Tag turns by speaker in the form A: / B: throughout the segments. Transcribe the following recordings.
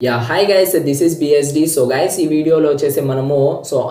A: Hi guys, this is BSD. So guys, ఈ వీడియోలో వచ్చేసి మనము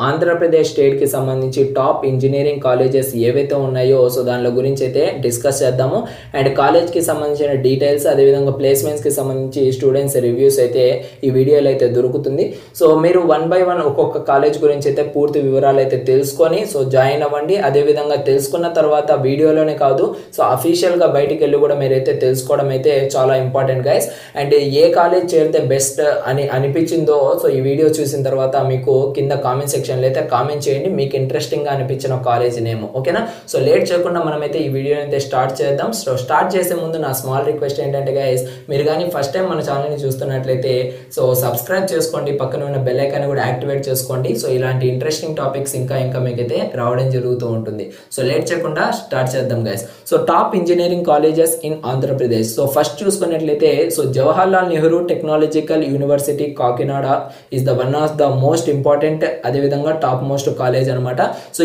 A: ఆంధ్రప్రదేశ్ స్టేట్ కి సంబంధించి టాప్ ఇంజనీరింగ్ కాలేజెస్ ఏవైతే ఉన్నాయో దానిల గురించి అయితే డిస్కస్ చేద్దాము. అండ్ కాలేజ్ కి సంబంధించిన డీటెయిల్స్ అదే విధంగా ప్లేస్మెంట్స్ కి సంబంధించి స్టూడెంట్స్ రివ్యూస్ అయితే ఈ వీడియోలో అయితే దొరుకుతుంది. సో మీరు వన్ బై వన్ ఒక్కొక్క కాలేజ్ గురించి అయితే పూర్తి వివరాలు అయితే తెలుసుకొని జాయిన్ అవ్వండి. అదే విధంగా తెలుసుకున్న తర్వాత వీడియోలోనే కాదు అఫీషియల్ గా బయటికి వెళ్ళి కూడా మీరైతే తెలుసుకోవడం అయితే చాలా important guys. And A college చేరితే బెస్ట్ అని అనిపించిందో ఈ వీడియో చూసిన తర్వాత మీకు కింద కామెంట్ సెక్షన్ లో అయితే కామెంట్ చేయండి మీకు ఇంట్రెస్టింగ్ గా అనిపించిన కాలేజ్ నేమ్. ఓకేనా? లేట్ చేయకుండా మనమైతే ఈ వీడియో అయితే స్టార్ట్ చేద్దాం. స్టార్ట్ చేసే ముందు నా స్మాల్ రిక్వెస్ట్ ఏంటంటే గైస్, మీరు కానీ ఫస్ట్ టైం మన ఛానల్ ని చూస్తున్నట్లయితే సబ్స్క్రైబ్ చేసుకోండి, పక్కన ఉన్న బెల్ ఐకాన్ కూడా యాక్టివేట్ చేసుకోండి. ఇలాంటి ఇంట్రెస్టింగ్ టాపిక్స్ ఇంకా మీకైతే రావడం జరుగుతూ ఉంటుంది. లేట్ చేయకుండా స్టార్ట్ చేద్దాం guys. Top engineering colleges in Andhra Pradesh. First చూసుకున్నట్లయితే Jawaharlal Nehru technological university Kakinada is the one of the most important అదే విధంగా టాప్ మోస్ట్ కాలేజ్ అనమాట.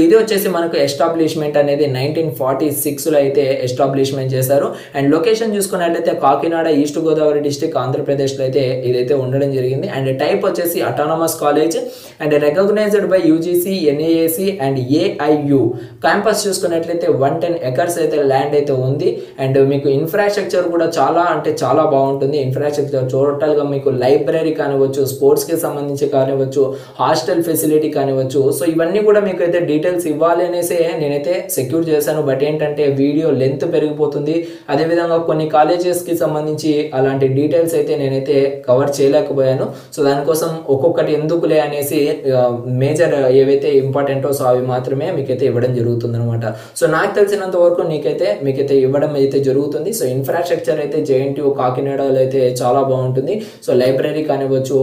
A: ఇది వచ్చేసి మనకు ఎస్టాబ్లిష్మెంట్ అనేది 1946 లో అయితే ఎస్టాబ్లిష్మెంట్ చేశారు. అండ్ లొకేషన్ చూసుకున్నట్లయితే కాకినాడ, ఈస్ట్ గోదావరి డిస్ట్రిక్ట్, ఆంధ్రప్రదేశ్ లో అయితే ఇదైతే ఉండడం జరిగింది. అండ్ టైప్ వచ్చేసి autonomous college and recognised by UGC, NAAC and AIU. Campus చూసుకున్నట్లయితే 110 ఎకర్స్ అయితే ల్యాండ్ అయితే ఉంది. అండ్ మీకు ఇన్ఫ్రాస్ట్రక్చర్ కూడా చాలా బాగుంటుంది. ఇన్ఫ్రాస్ట్రక్చర్ టోటల్ గా మీకు లైబ్రరీ కానివచ్చు, స్పోర్ట్స్ కి సంబంధించి కానివచ్చు, హాస్టల్ ఫెసిలిటీ కానివచ్చు. ఇవన్నీ కూడా మీకు అయితే డీటెయిల్స్ ఇవ్వాలి అనేసి నేనైతే సెక్యూర్ చేశాను. బట్ ఏంటంటే వీడియో లెంత్ పెరిగిపోతుంది. అదేవిధంగా కొన్ని కాలేజెస్ కి సంబంధించి అలాంటి డీటెయిల్స్ అయితే నేనైతే కవర్ చేయలేకపోయాను. దానికోసం ఒక్కొక్కటి ఎందుకులే అనేసి మేజర్ ఏవైతే ఇంపార్టెంటో అవి మాత్రమే మీకైతే ఇవ్వడం జరుగుతుంది అనమాట. నాకు తెలిసినంత వరకు మీకైతే ఇవ్వడం అయితే జరుగుతుంది. ఇన్ఫ్రాస్ట్రక్చర్ అయితే జేఎన్టీయూ కాకినాడలో అయితే చాలా బాగుంటుంది. లైబ్రరీ కానివచ్చు,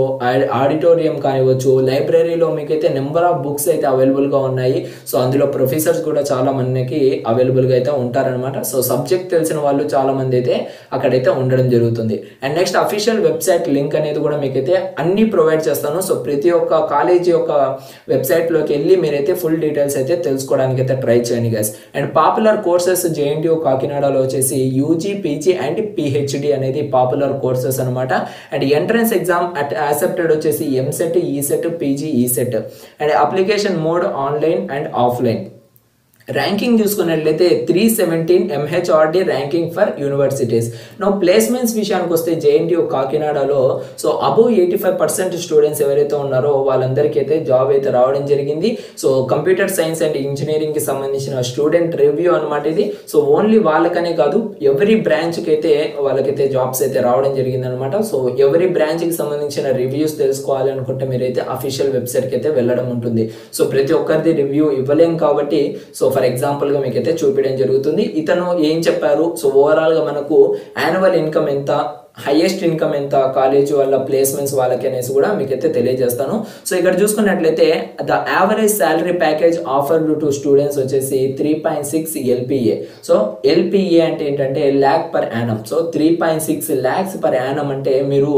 A: ఆడిటోరియం కానివచ్చు, లైబ్రరీలో మీకైతే నెంబర్ ఆఫ్ బుక్స్ అయితే అవైలబుల్ గా ఉన్నాయి. అందులో ప్రొఫెసర్స్ కూడా చాలా మందికి అవైలబుల్ గా అయితే ఉంటారనమాట. సబ్జెక్ట్ తెలిసిన వాళ్ళు చాలా మంది అయితే అక్కడైతే ఉండడం జరుగుతుంది. And next official website link అనేది కూడా మీకైతే అన్ని ప్రొవైడ్ చేస్తాను. ప్రతి ఒక్క కాలేజీ యొక్క వెబ్సైట్ లోకి వెళ్ళి మీరైతే ఫుల్ డీటెయిల్స్ అయితే తెలుసుకోవడానికి అయితే ట్రై చేయండి guys. And popular courses JNTU కాకినాడలో వచ్చేసి యూజీ, పీజీ అండ్ పిహెచ్డి అనేది పాపులర్ కోర్సెస్ అనమాట. అండ్ ఎంట్రన్స్ ఎగ్జామ్ యాక్సెప్టెడ్ వచ్చేసి EAMCET, ECET, PG, ECET. And application mode online and offline. Ranking చూసుకున్నట్లయితే 317 MHRD ranking for universities. Placements విషయానికి వస్తే JNTU కాకినాడలో above 85% students ఎవరైతే ఉన్నారో వాళ్ళందరికీ అయితే జాబ్ అయితే రావడం జరిగింది. కంప్యూటర్ సైన్స్ అండ్ ఇంజనీరింగ్ కి సంబంధించిన స్టూడెంట్ రివ్యూ అనమాట ఇది. ఓన్లీ వాళ్ళకనే కాదు ఎవరీ బ్రాంచ్ కి అయితే వాళ్ళకైతే జాబ్స్ అయితే రావడం జరిగింది అనమాట. ఎవరీ బ్రాంచ్ కి సంబంధించిన రివ్యూస్ తెలుసుకోవాలి అనుకుంటే మీరైతే అఫీషియల్ వెబ్సైట్ కి అయితే వెళ్ళడం ఉంటుంది. ప్రతి ఒక్కరిది రివ్యూ ఇవ్వలేం కాబట్టి ఫర్ ఎగ్జాంపుల్ గా మీకైతే చూపించడం జరుగుతుంది. ఇతను ఏం చెప్పారు, ఓవరాల్ గా మనకు యాన్యువల్ ఇన్కమ్ ఎంత, హైయెస్ట్ ఇన్కమ్ ఎంత కాలేజ్ వాళ్ళ ప్లేస్మెంట్స్ వాళ్ళకి అనేసి కూడా మీకైతే తెలియజేస్తాను. ఇక్కడ చూసుకున్నట్లయితే the average salary package offered to students వచ్చేసి 3.6 LPA. LPA అంటే ఏంటంటే lakh per annum. 3.6 lakhs per annum అంటే మీరు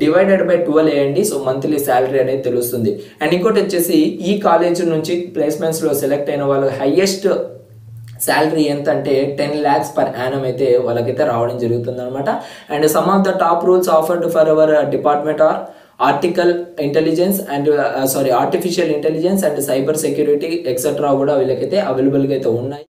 A: డివైడెడ్ బై 12 వేయండి. మంత్లీ శాలరీ అనేది తెలుస్తుంది. అండ్ ఇంకోటి వచ్చేసి ఈ కాలేజ్ నుంచి ప్లేస్మెంట్స్ లో సెలెక్ట్ అయిన వాళ్ళ హైయెస్ట్ శాలరీ ఎంత అంటే 10 lakhs పర్ యానం అయితే వాళ్ళకైతే రావడం జరుగుతుంది అనమాట. And some of the top rules offered for our department are artificial intelligence and cyber security etcetera కూడా వీళ్ళకైతే అవైలబుల్ గా అయితే ఉన్నాయి.